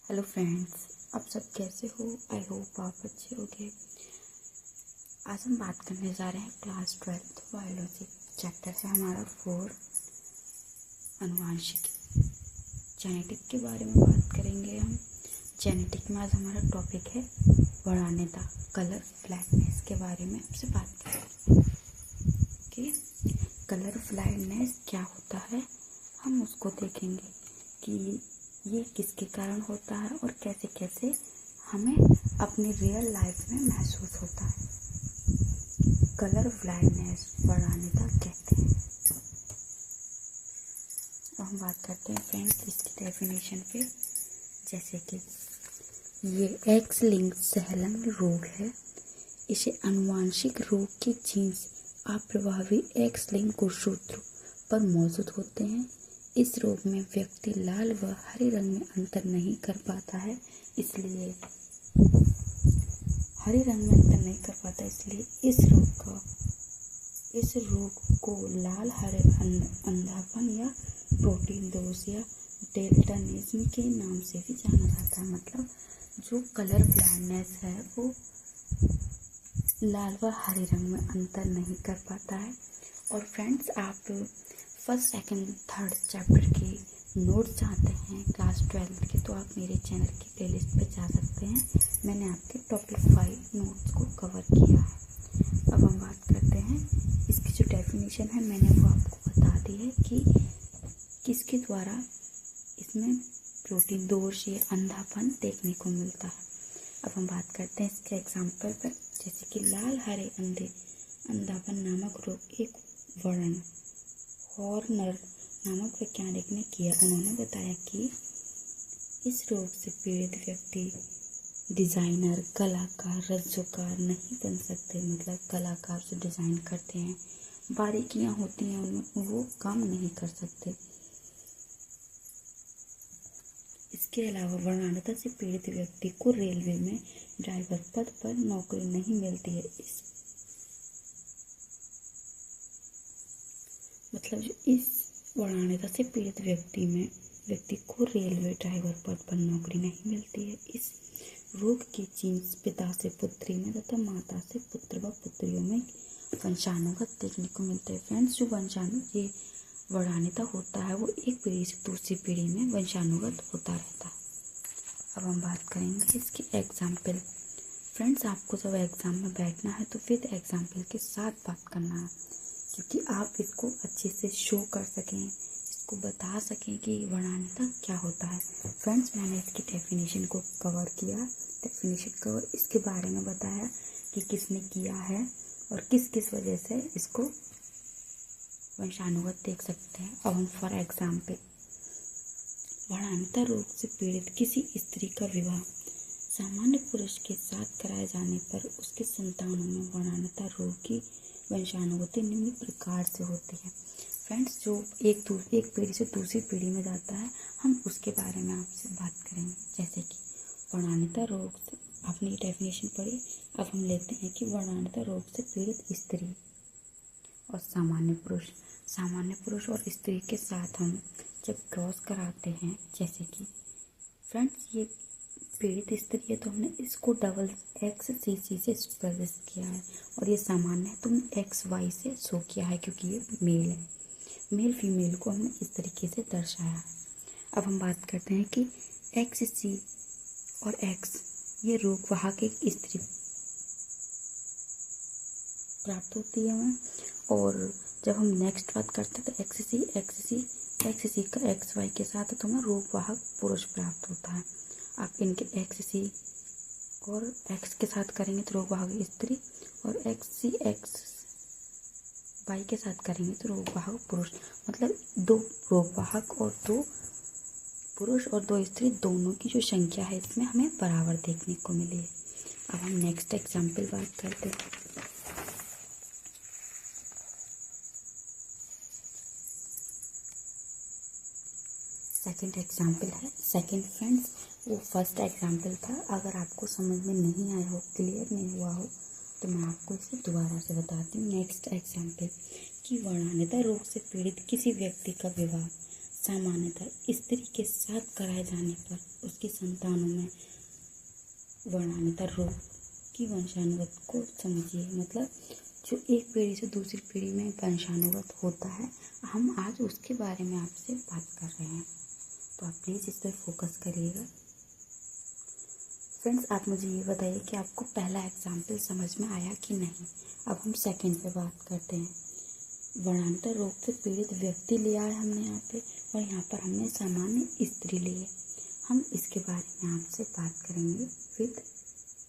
Hello friends, आप सब कैसे हो? आई होप आप अच्छे होंगे। आज हम बात करने जा रहे हैं क्लास 12 बायोलॉजी चैप्टर है हमारा 4 अनुवांशिक जेनेटिक के बारे में बात करेंगे हम। जेनेटिक में आज हमारा टॉपिक है वर्णान्यता, कलर ब्लाइंडनेस के बारे में आपसे बात करेंगे। ओके, कलर ब्लाइंडनेस क्या होता है हम उसको देखेंगे कि ये किसके कारण होता है और कैसे कैसे हमें अपनी रियल लाइफ में महसूस होता है। कलर ब्लाइंडनेस वर्णान्यता कहते हैं। अब हम बात करते हैं फ्रेंड्स इसकी डेफिनेशन पे। जैसे कि ये एक्स लिंक्ड सहलन रोग है। इसे अनुवांशिक रोग के जीन्स अप्रभावी एक्स लिंक गुणसूत्रों पर मौजूद होते हैं। इस रोग में व्यक्ति लाल व हरे रंग में अंतर नहीं कर पाता है, इसलिए इस रोग को लाल हरे अंधापन या प्रोटीन दोष या डेल्टानिज्म के नाम से भी जाना जाता है। मतलब जो कलर ब्लाइंडनेस है वो लाल व हरे रंग में अंतर नहीं कर पाता है। और फ्रेंड्स, आप फर्स्ट सेकंड थर्ड चैप्टर के नोट्स चाहते हैं क्लास 12 के, तो आप मेरे चैनल की प्लेलिस्ट पे जा सकते हैं। मैंने आपके टॉपिक 5 नोट्स को कवर किया है। अब हम बात करते हैं इसकी जो डेफिनेशन है, मैंने वो आपको बता दी है कि किसके द्वारा इसमें प्रोटीन दोष या अंधापन देखने को मिलता है। अब हम बात करते हैं इसके एग्जाम्पल पर। जैसे कि लाल हरे अंधापन नामक रोग एक वर्णन हॉर्नर नामक वैज्ञानिक ने किया। उन्होंने बताया कि इस रोग से पीड़ित व्यक्ति डिज़ाइनर, कलाकार, रज्जुकार नहीं बन सकते। मतलब कलाकार जो डिज़ाइन करते हैं, बारीकियां होती हैं उनमें, वो काम नहीं कर सकते। इसके अलावा वर्णान्यता से पीड़ित व्यक्ति को रेलवे में ड्राइवर पद पर नौकरी नहीं मिलती है। इस वर्णान्यता से पीड़ित व्यक्ति को रेलवे ड्राइवर पद पर नौकरी नहीं मिलती है। इस रोग के जीन्स पिता से पुत्री में तथा माता से पुत्र व पुत्रियों में वंशानुगत देखने को मिलते हैं। फ्रेंड्स, जो ये वर्णान्यता होता है वो एक पीढ़ी से दूसरी पीढ़ी में वंशानुगत होता रहता है। अब हम बात करेंगे इसकी एग्जाम्पल। फ्रेंड्स, आपको जब एग्जाम में बैठना है तो फिर एग्जाम्पल के साथ बात करना है, क्योंकि आप इसको अच्छे से शो कर सकें, इसको बता सकें कि वर्णान्यता क्या होता है। फ्रेंड्स, मैंने इसकी डेफिनेशन को कवर किया। इसके बारे में बताया कि किसने किया है और किस किस वजह से इसको वंशानुगत देख सकते हैं। अब हम फॉर एग्जाम्पल, वर्णान्यता रोग से पीड़ित किसी स्त्री का विवाह सामान्य पुरुष के साथ कराए जाने पर उसके संतानों में वर्णान्यता रोग की वंशानुगति निम्न प्रकार से होती है। फ्रेंड्स, जो एक पीढ़ी से दूसरी पीढ़ी में जाता है, हम उसके बारे में आपसे बात करेंगे। जैसे कि वर्णान्यता रोग से, आपने ये डेफिनेशन पढ़ी। अब हम लेते हैं कि वर्णान्यता रोग से पीड़ित स्त्री और सामान्य पुरुष और स्त्री के साथ हम जब क्रॉस कराते हैं, जैसे कि फ्रेंड्स ये पीड़ित स्त्री है तो हमने इसको डबल XCC से प्रदर्शित किया है, और ये सामान्य है तो हमने XY से शो किया है, क्योंकि ये मेल है। मेल फीमेल को हमने इस तरीके से दर्शाया है। अब हम बात करते हैं कि XC और X ये रोगवाहक एक स्त्री प्राप्त होती है हमें, और जब हम नेक्स्ट बात करते हैं तो XC का XY के साथ तो हमें रोगवाहक पुरुष प्राप्त होता है। आप इनके XC और X के साथ करेंगे तो रोगवाहक स्त्री, और XC XY के साथ करेंगे तो रोगवाहक पुरुष। मतलब 2 रोगवाहक और 2 पुरुष और 2 स्त्री दोनों की जो संख्या है इसमें हमें बराबर देखने को मिली है। अब हम नेक्स्ट एग्जाम्पल बात करते हैं। सेकंड एग्जाम्पल है। सेकंड फ्रेंड्स, वो फर्स्ट एग्जाम्पल था। अगर आपको समझ में नहीं आया हो, क्लियर नहीं हुआ हो, तो मैं आपको इसे दोबारा से बताती हूँ। नेक्स्ट एग्जाम्पल कि वर्णान्यता रोग से पीड़ित किसी व्यक्ति का विवाह सामान्यतः स्त्री के साथ कराए जाने पर उसकी संतानों में वर्णानुगत रोग की वंशानुगत को समझिए। मतलब जो एक पीढ़ी से दूसरी पीढ़ी में वंशानुगत होता है, हम आज उसके बारे में आपसे बात कर रहे हैं, तो आप प्लीज़ इस पर फोकस करिएगा। फ्रेंड्स, आप मुझे ये बताइए कि आपको पहला एग्जाम्पल समझ में आया कि नहीं। अब हम सेकंड पे बात करते हैं। वर्णानुगत रोग से पीड़ित व्यक्ति लिया है हमने यहाँ पे, और यहाँ पर हमने सामान्य स्त्री ली है। हम इसके बारे में आपसे बात करेंगे विद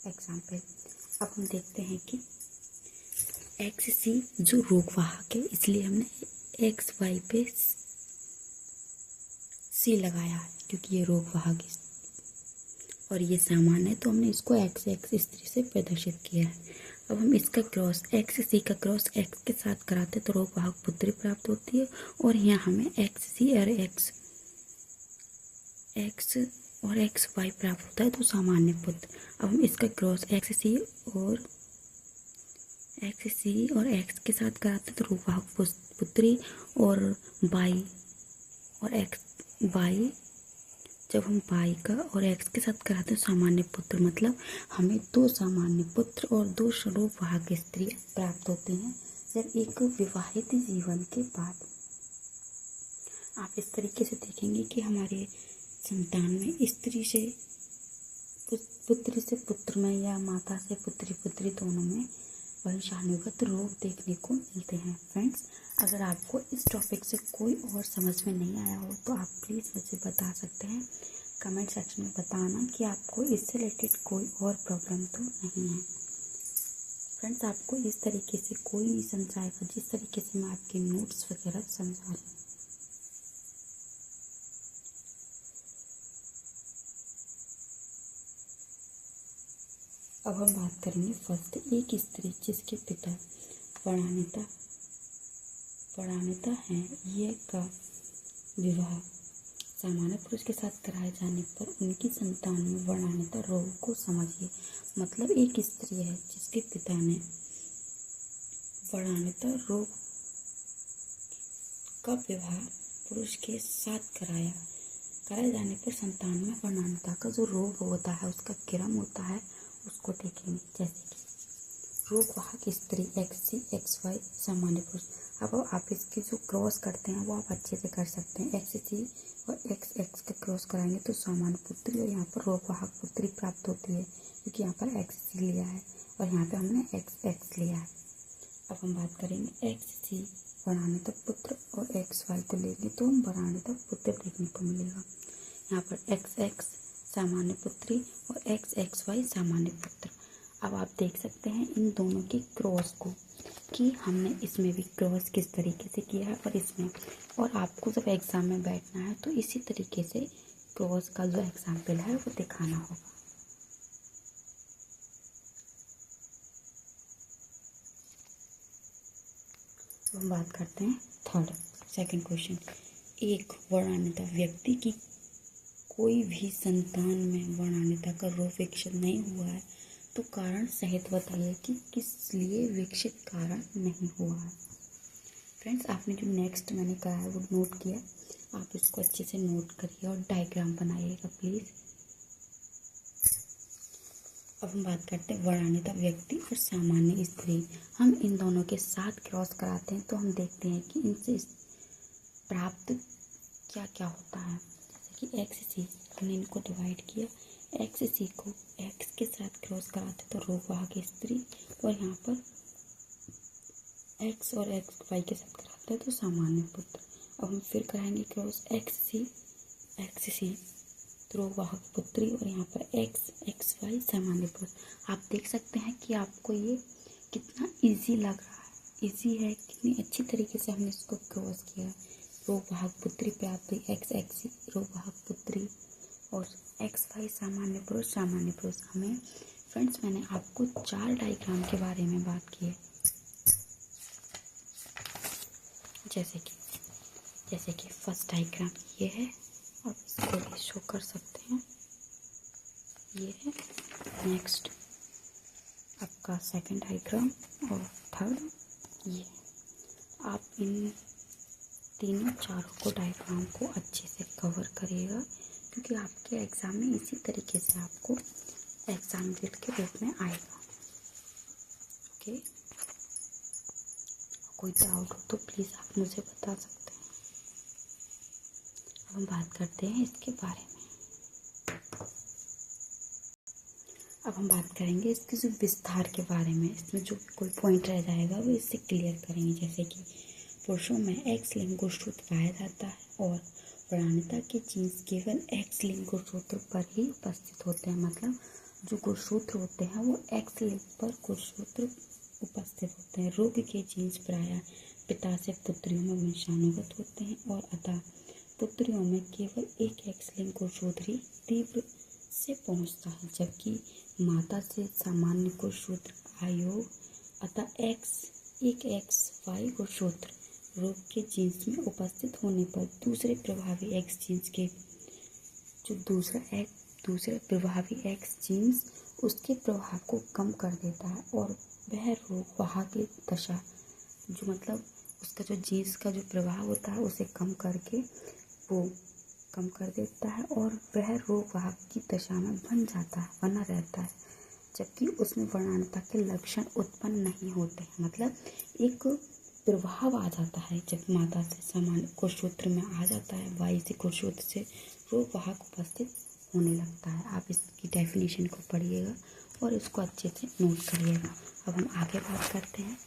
एग्जाम्पल। अब हम देखते हैं कि XC जो रोगवाहक है, इसलिए हमने XY पे C लगाया है क्योंकि ये रोगवाहक है और ये सामान्य है, तो हमने इसको XX स्त्री से प्रदर्शित किया है। अब हम इसका क्रॉस XC का क्रॉस X के साथ कराते तो रोगवाहक पुत्री प्राप्त होती है, और यहाँ हमें XC और X और XY प्राप्त होता है, तो सामान्य पुत्र। अब हम इसका क्रॉस XC और X के साथ कराते तो रोगवाहक पुत्री, और Y और XY जब हम Y का और X के साथ कराते हैं सामान्य पुत्र। मतलब हमें 2 सामान्य पुत्र और 2 रोगवाहक स्त्रियाँ प्राप्त होती हैं जब एक विवाहित जीवन के बाद। आप इस तरीके से देखेंगे कि हमारे संतान में स्त्री से पुत्री से पुत्र में या माता से पुत्री दोनों में वंशानुगत रोग देखने को मिलते हैं। फ्रेंड्स, अगर आपको इस टॉपिक से कोई और समझ में नहीं आया हो तो आप प्लीज़ मुझे बता सकते हैं। कमेंट सेक्शन में बताना कि आपको इससे रिलेटेड कोई और प्रॉब्लम तो नहीं है। फ्रेंड्स, आपको इस तरीके से कोई नहीं समझाएगा जिस तरीके से मैं आपके नोट्स वगैरह समझा रही हूँ। अब हम बात करेंगे फर्स्ट, एक स्त्री जिसके पिता वर्णानुगत हैं, ये का विवाह सामान्य पुरुष के साथ कराए जाने पर उनकी संतान में वर्णानुगत रोग को समझिए। मतलब एक स्त्री है जिसके पिता ने वर्णानुगत रोग का विवाह पुरुष के साथ कराए जाने पर संतान में वर्णानुगत का जो रोग होता है, उसका क्रम होता है, उसको देखेंगे। जैसे कि रोगवाहक स्त्री XC XY सामान्य पुरुष। अब आप इसकी जो क्रॉस करते हैं वो आप अच्छे से कर सकते हैं। XC और XX का क्रॉस कराएंगे तो सामान्य पुत्री, और यहाँ पर रोगवाहक पुत्री प्राप्त होती है क्योंकि यहाँ पर XC लिया है और यहाँ पे हमने XX लिया है। अब हम बात करेंगे XC वर्णानुगत पुत्र और XY को लेंगे तो हम वर्णानुगत पुत्र देखने को मिलेगा। यहाँ पर XX सामान्य पुत्री और XXY सामान्य पुत्र। अब आप देख सकते हैं इन दोनों के क्रॉस को कि हमने इसमें भी क्रॉस किस तरीके से किया है और इसमें, और आपको जब एग्ज़ाम में बैठना है तो इसी तरीके से क्रॉस का जो एग्जाम्पल है वो दिखाना होगा। तो हम बात करते हैं सेकंड क्वेश्चन। एक वर्णानुगत व्यक्ति की कोई भी संतान में वर्णानुगत का रोग विकसित नहीं हुआ है तो कारण सहित बताइए कि किस लिए विकसित कारण नहीं हुआ है। फ्रेंड्स, आपने जो नेक्स्ट मैंने कहा है वो नोट किया, आप इसको अच्छे से नोट करिए और डायग्राम बनाइएगा प्लीज़। अब हम बात करते हैं वर्णानुगत व्यक्ति और सामान्य स्त्री। हम इन दोनों के साथ क्रॉस कराते हैं तो हम देखते हैं कि इनसे प्राप्त क्या क्या होता है। जैसे कि XC हमने इनको डिवाइड किया, XC को X के साथ क्रॉस कराते तो रोगवाहक स्त्री, और यहाँ पर X और XY के साथ कराते हैं तो सामान्य पुत्र। अब हम फिर कराएंगे क्रॉस XC तो रोगवाहक पुत्री, और यहाँ पर XY सामान्य पुत्र। आप देख सकते हैं कि आपको ये कितना इजी लग रहा है, इजी है, कितनी अच्छी तरीके से हमने इसको क्रॉस किया। रोगवाहक पुत्री प्राप्त हुई XXC रोगवाहक पुत्री और XY सामान्य पुरुष। हमें फ्रेंड्स, मैंने आपको 4 डायग्राम के बारे में बात की है। जैसे कि फर्स्ट डायग्राम ये है, आप इसको भी शो कर सकते हैं, ये है। नेक्स्ट आपका सेकंड डायग्राम और थर्ड ये। आप इन तीनों चारों को डायग्राम को अच्छे से कवर करिएगा, क्योंकि आपके एग्ज़ाम में इसी तरीके से आपको एग्ज़ाम डेट के रूप में आएगा। ओके, कोई डाउट हो तो प्लीज़ आप मुझे बता सकते हैं। अब हम बात करते हैं इसके बारे में। अब हम बात करेंगे इसके जो विस्तार के बारे में। इसमें जो कोई पॉइंट रह जाएगा वो इससे क्लियर करेंगे। जैसे कि पुरुषों में एक्स लिंग गुणसूत्र पाया जाता है और प्राणिता के जीन्स केवल एक्स लिंग गुणसूत्र पर ही उपस्थित होते हैं। मतलब जो गुणसूत्र होते हैं वो एक्स लिंग पर गुणसूत्र उपस्थित होते हैं। रोग के जीन्स प्रायः पिता से पुत्रियों में वंशानुगत होते हैं और अतः पुत्रियों में केवल एक एक्स लिंग गुणसूत्र ही तीव्र से पहुंचता है, जबकि माता से सामान्य गुणसूत्र आयोग अतः एक एक्स वाई गुणसूत्र रोग के जीन्स में उपस्थित होने पर दूसरे प्रभावी एक्स जीन्स के जो दूसरे प्रभावी एक्स जीन्स उसके प्रभाव को कम कर देता है और वह रोग वाहक दशा जो मतलब उसका जो जीन्स का जो प्रभाव होता है उसे कम करके वो कम कर देता है और वह रोग वाहक की दशा में बना रहता है, जबकि उसमें वर्णानुता के लक्षण उत्पन्न नहीं होते हैं। मतलब एक प्रभाव आ जाता है जब माता से सामान्य गुणसूत्र में आ जाता है, वाई से गुणसूत्र से रोग वाहक उपस्थित होने लगता है। आप इसकी डेफिनेशन को पढ़िएगा और इसको अच्छे से नोट करिएगा। अब हम आगे बात करते हैं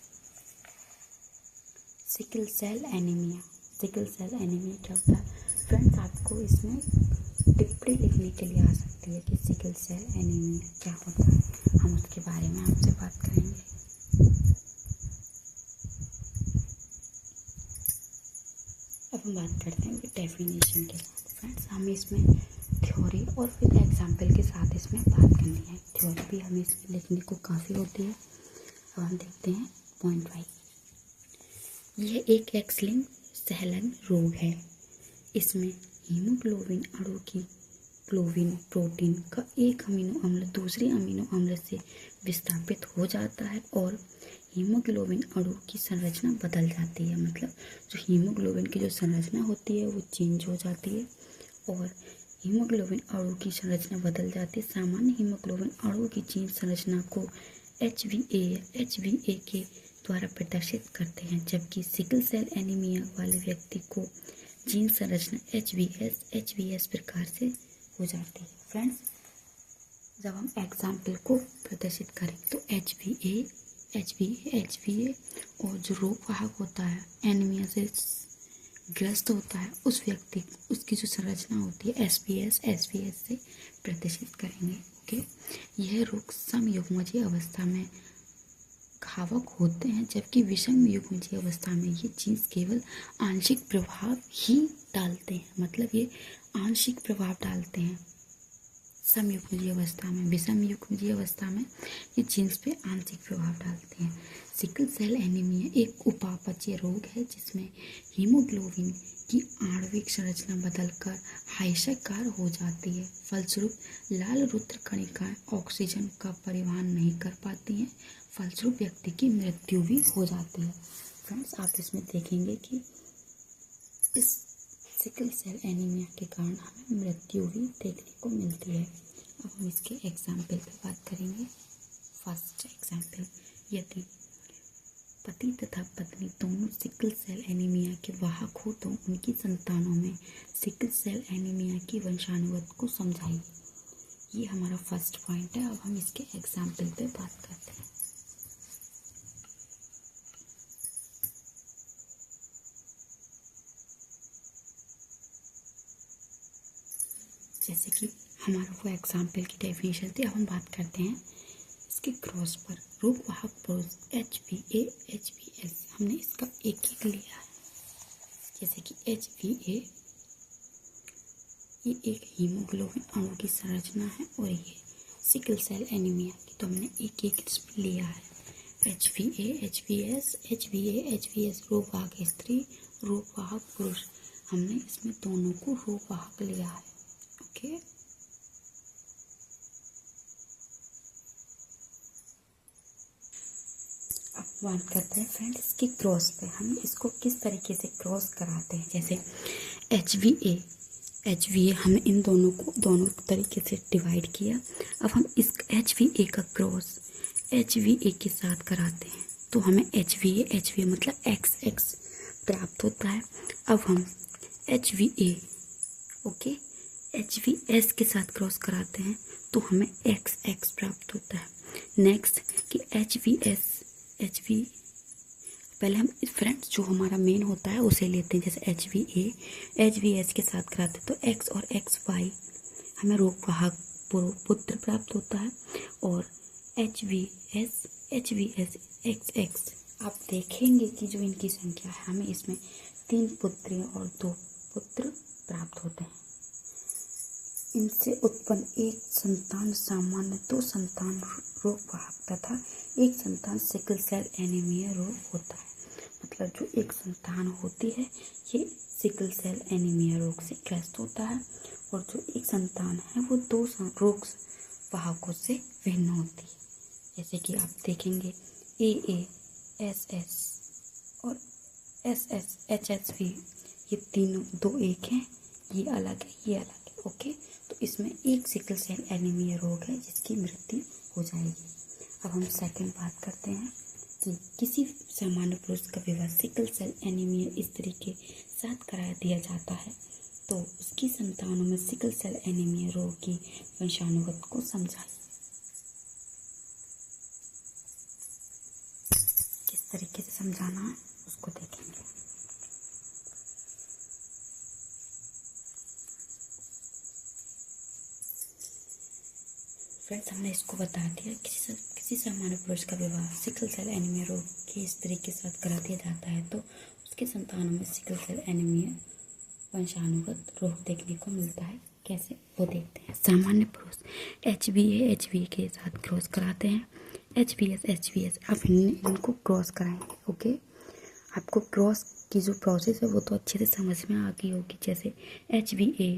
sickle cell anaemia. Sickle cell anaemia क्या होता है? फ्रेंड्स, आपको इसमें टिप्पणी लिखने के लिए आ सकती है कि सिकल सेल एनीमिया क्या होता है। हम उसके बारे में आपसे बात करेंगे। अब हम बात करते हैं डेफिनेशन के साथ। फ्रेंड्स, हमें इसमें थ्योरी और फिर एग्जाम्पल के साथ इसमें बात करनी है। थ्योरी भी हमें इसमें लिखने को काफ़ी होती है। अब हम देखते हैं पॉइंट वाइज। यह एक एक्स लिंक सहलन रोग है। इसमें हीमोग्लोबिन अणु की ग्लोबिन प्रोटीन का एक अमीनो अम्ल दूसरे अमीनो अम्ल से विस्थापित हो जाता है और हीमोग्लोबिन अणु की संरचना बदल जाती है। मतलब जो हीमोग्लोबिन की जो संरचना होती है वो चेंज हो जाती है और हीमोग्लोबिन अणु की संरचना बदल जाती है। सामान्य हीमोग्लोबिन अणु की जीन संरचना को HbA के द्वारा प्रदर्शित करते हैं, जबकि सिकल सेल एनीमिया वाले व्यक्ति को जीन संरचना HbS प्रकार से हो जाती है। फ्रेंड्स, जब हम एग्जाम्पल को प्रदर्शित करें तो HbA और जो रोग वाहक होता है एनीमिया से ग्रस्त होता है उस व्यक्ति उसकी जो संरचना होती है SBS से प्रदर्शित करेंगे। ओके, यह रोग समयुग्मजीय अवस्था में घातक होते हैं, जबकि विषम युग्मजीय अवस्था में ये जीन्स केवल आंशिक प्रभाव ही डालते हैं। मतलब ये आंशिक प्रभाव डालते हैं समयुग्मजीय अवस्था में। विषम युग्मजीय अवस्था में ये जीन्स पे आंशिक प्रभाव डालते हैं। सिकल सेल एनीमिया एक उपापचय रोग है जिसमें हीमोग्लोबिन की आणविक संरचना बदलकर हाइशकार हो जाती है। फलस्वरूप लाल रुद्र कणिकाएं ऑक्सीजन का परिवहन नहीं कर पाती हैं। फलस्वरूप व्यक्ति की मृत्यु भी हो जाती है। फ्रेंड्स, आप इसमें देखेंगे कि इस सिकल सेल एनीमिया के कारण हमें मृत्यु भी देखने को मिलती है। अब हम इसके एग्जाम्पल पे बात करेंगे। फर्स्ट एग्जाम्पल, यदि पति तथा पत्नी दोनों सिकल सेल एनीमिया के वाहक हो तो उनकी संतानों में सिकल सेल एनीमिया की वंशानुगत को समझाइए। ये हमारा फर्स्ट पॉइंट है। अब हम इसके एग्जाम्पल पे बात करते हैं। जैसे कि हमारा वो एग्जाम्पल की डेफिनेशन थी। अब हम बात करते हैं इसके क्रॉस पर। रोग वाहक पुरुष HbA HbS हमने इसका एक लिया है। जैसे कि HbA ये एक हीमोग्लोबिन अणु की संरचना है और ये सिकल सेल एनीमिया की तो हमने एक इसमें लिया है। HbA HbS रोग वाहक स्त्री रोग वाहक पुरुष हमने इसमें दोनों को रोग वाहक लिया है। ओके, अब बात करते हैं फ्रेंड्स इसकी क्रॉस पे। हम इसको किस तरीके से क्रॉस कराते हैं, जैसे HVA हमने इन दोनों को दोनों तरीके से डिवाइड किया। अब हम इस HVA का क्रॉस HVA के साथ कराते हैं तो हमें HVA मतलब XX प्राप्त होता है। अब हम HVA ओके HVS के साथ क्रॉस कराते हैं तो हमें XX प्राप्त होता है। नेक्स्ट कि HV पहले हम फ्रेंड्स जो हमारा मेन होता है उसे लेते हैं, जैसे HVS के साथ कराते हैं तो X और XY हमें रोग वाहक पुत्र प्राप्त होता है। और HVS XX आप देखेंगे कि जो इनकी संख्या है हमें इसमें 3 पुत्रियां और 2 पुत्र प्राप्त होते हैं। इनसे उत्पन्न एक संतान सामान्य, 2 संतान रोग वाहक तथा एक संतान सिकल सेल एनीमिया रोग होता है। मतलब जो एक संतान होती है ये सिकल सेल एनीमिया रोग से ग्रस्त होता है और जो एक संतान है वो 2 रोग वाहकों से भिन्न होती है। जैसे कि आप देखेंगे AA, SS और SS, HSV ये तीनों 2 एक हैं, ये अलग है, ये अलग है। ओके, तो इसमें एक सिकल सेल एनीमिया रोग है जिसकी मृत्यु हो जाएगी। अब हम सेकंड बात करते हैं कि किसी सामान्य पुरुष का विवाह सिकल सेल एनीमिया स्त्री के साथ करा दिया जाता है तो उसकी संतानों में सिकल सेल एनीमिया रोग की वंशानुगत को समझाइए। किस तरीके से समझाना है उसको देखेंगे। फ्रेंड्स हमने इसको बता दिया, किसी सामान्य पुरुष का विवाह सिकल सेल एनीमिया रोग की स्त्री के साथ करा दिया जाता है तो उसके संतानों में सिकल सेल एनीमिया वंशानुगत रोग देखने को मिलता है। कैसे वो देखते हैं। सामान्य पुरुष HVA के साथ क्रॉस कराते हैं, HVS अब इनको क्रॉस कराएंगे। ओके, आपको क्रॉस की जो प्रोसेस है वो तो अच्छे से समझ में आ गई होगी। जैसे HVA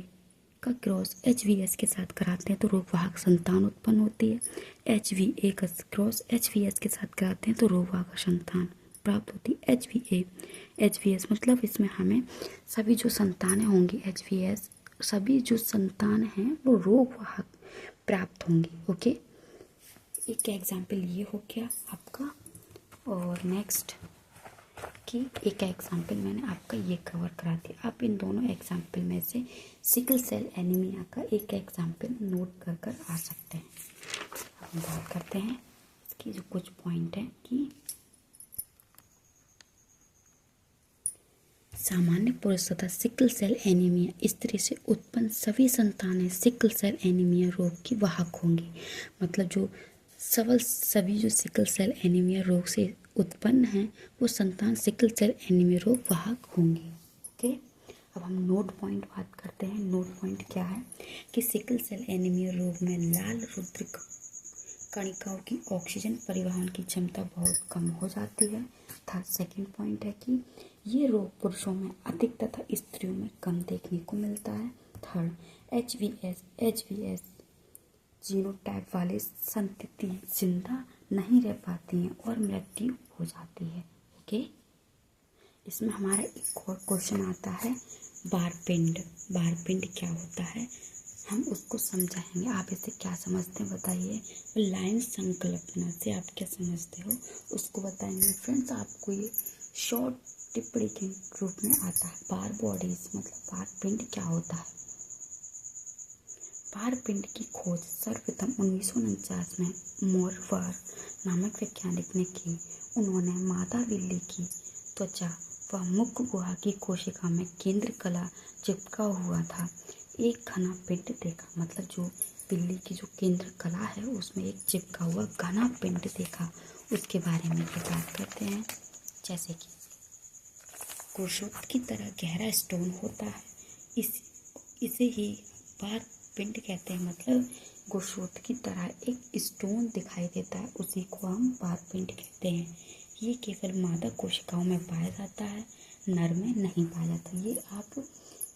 का क्रॉस HVS के साथ कराते हैं तो रोगवाहक संतान उत्पन्न होती है। HVA का क्रॉस HVS के साथ कराते हैं तो रोगवाहक संतान प्राप्त होती है। HVS मतलब इसमें हमें सभी जो संतानें होंगी HVS सभी जो संतान हैं वो रोगवाहक प्राप्त होंगी। ओके, एक एग्जाम्पल ये हो गया आपका। और नेक्स्ट कि एक एग्जाम्पल मैंने आपका ये कवर करा दिया। आप इन दोनों एग्जाम्पल में से सिकल सेल एनीमिया का एक एग्जाम्पल नोट कर कर आ सकते हैं। अब हम बात करते हैं इसकी जो कुछ पॉइंट है कि सामान्य पुरुष तथा सिकल सेल एनीमिया स्त्री से उत्पन्न सभी संतानें सिकल सेल एनीमिया रोग की वाहक होंगी। मतलब जो सभी जो सिकल सेल एनीमिया रोग से उत्पन्न हैं वो संतान सिकल सेल एनीमिया रोग वाहक होंगी। ओके, अब हम नोट पॉइंट बात करते हैं। नोट पॉइंट क्या है कि सिकल सेल एनीमिया रोग में लाल रुद्र कणिकाओं की ऑक्सीजन परिवहन की क्षमता बहुत कम हो जाती है। थर्ड सेकंड पॉइंट है कि ये रोग पुरुषों में अधिक तथा स्त्रियों में कम देखने को मिलता है। थर्ड, HVS जीनोटाइप वाले संतति जिंदा नहीं रह पाती हैं और मृत्यु हो जाती है। ओके, इसमें हमारा एक और क्वेश्चन आता है बारपिंड। बारपिंड क्या होता है हम उसको समझाएंगे। आप इसे क्या समझते हैं बताइए। लाइन संकल्पना से आप क्या समझते हो उसको बताएंगे। फ्रेंड्स आपको ये शॉर्ट टिप्पणी के रूप में आता है। बार बॉडीज मतलब बारपिंड क्या होता है। बारपिंड की खोज सर्वप्रथम 1949 में मोरवार नामक वैज्ञानिक ने की। उन्होंने मादा बिल्ली की त्वचा व मुख गुहा की कोशिका में केंद्र कला चिपका हुआ था एक घना पिंड देखा। मतलब जो बिल्ली की जो केंद्र कला है उसमें एक चिपका हुआ घना पिंड देखा। उसके बारे में ये बात करते हैं। जैसे कि कुर्शोत की तरह गहरा स्टोन होता है, इसे ही बार पिंड कहते हैं। मतलब कुर्शोत की तरह एक स्टोन दिखाई देता है, उसी को हम बार पिंड कहते हैं। ये केवल मादा कोशिकाओं में पाया जाता है, नर में नहीं पाया जाता। ये आप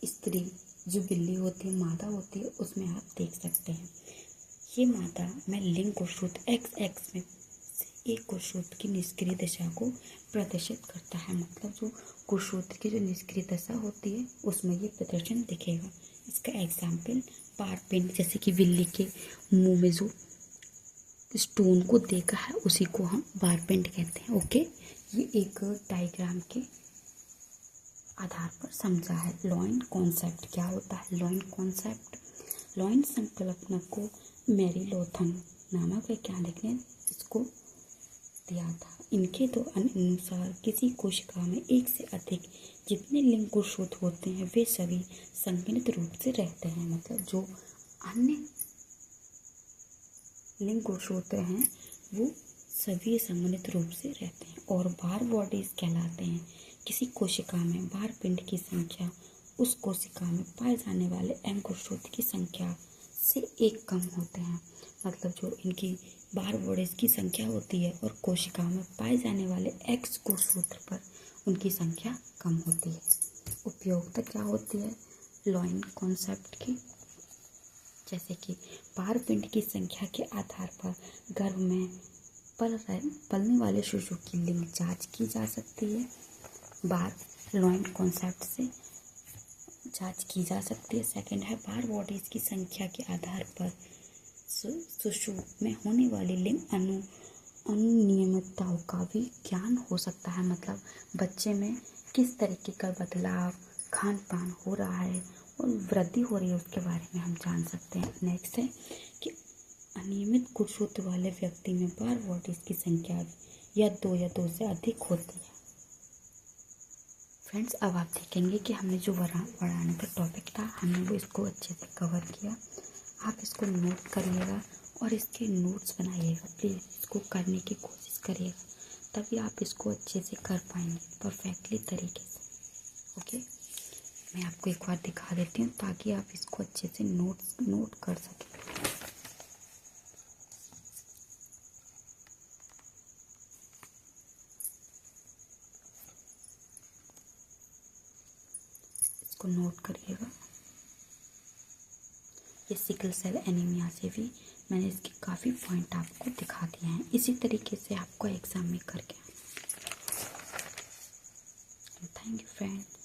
स्त्री जो बिल्ली होती है मादा होती है उसमें आप देख सकते हैं। ये मादा में लिंग कुर्शोत XX में एक कोषसूत्र की निष्क्रिय दशा को प्रदर्शित करता है। मतलब जो कोषसूत्र की जो निष्क्रिय दशा होती है उसमें ये प्रदर्शन दिखेगा। इसका एग्जाम्पल बारपिंड, जैसे कि बिल्ली के मुंह में जो स्टोन को देखा है उसी को हम बारपिंड कहते हैं। ओके, ये एक डायग्राम के आधार पर समझा है। लॉइन कॉन्सेप्ट क्या होता है? लॉइन कॉन्सेप्ट, लॉइन संकल्पना को मैरी लोथन नामक वैज्ञानिक ने इसको दिया था। इनके दो अनुसार किसी कोशिका में एक से अधिक जितने लिंग कोषसूत्र होते हैं वे सभी संगठित रूप से रहते हैं। मतलब जो अन्य लिंग कोषसूत्र हैं वो सभी संगठित रूप से रहते हैं और बार बॉडीज कहलाते हैं। किसी कोशिका में बार पिंड की संख्या उस कोशिका में पाए जाने वाले एम कोषसूत्र की संख्या से एक कम होते हैं। मतलब जो इनकी बार बॉडीज की संख्या होती है और कोशिका में पाए जाने वाले एक्स कोषसूत्र पर उनकी संख्या कम होती है। उपयोगिता क्या होती है लॉइन कॉन्सेप्ट की? जैसे कि बार पिंड की संख्या के आधार पर गर्भ में पलने वाले शिशु की लिंग जांच की जा सकती है। बार लॉइन कॉन्सेप्ट से जांच की जा सकती है। सेकंड है बार बॉडीज की संख्या के आधार पर शिशु में होने वाली लिंग अनियमितताओं का भी ज्ञान हो सकता है। मतलब बच्चे में किस तरीके का बदलाव, खान पान हो रहा है और वृद्धि हो रही है उसके बारे में हम जान सकते हैं। नेक्स्ट है कि अनियमित कोषसूत्र वाले व्यक्ति में बार बॉडीज की संख्या या दो से अधिक होती है। फ्रेंड्स, अब आप देखेंगे कि हमने जो बढ़ाने का टॉपिक था हमने वो इसको अच्छे से कवर किया। आप इसको नोट करिएगा और इसके नोट्स बनाइएगा। प्लीज़ इसको करने की कोशिश करिएगा, तभी आप इसको अच्छे से कर पाएंगे परफेक्टली तरीके से। ओके, मैं आपको एक बार दिखा देती हूँ ताकि आप इसको अच्छे से नोट कर सकें। इसको नोट करिएगा। ये सिकल सेल एनीमिया से भी मैंने इसके काफ़ी पॉइंट आपको दिखा दिए हैं। इसी तरीके से आपको एग्जाम में करके। Thank you friends.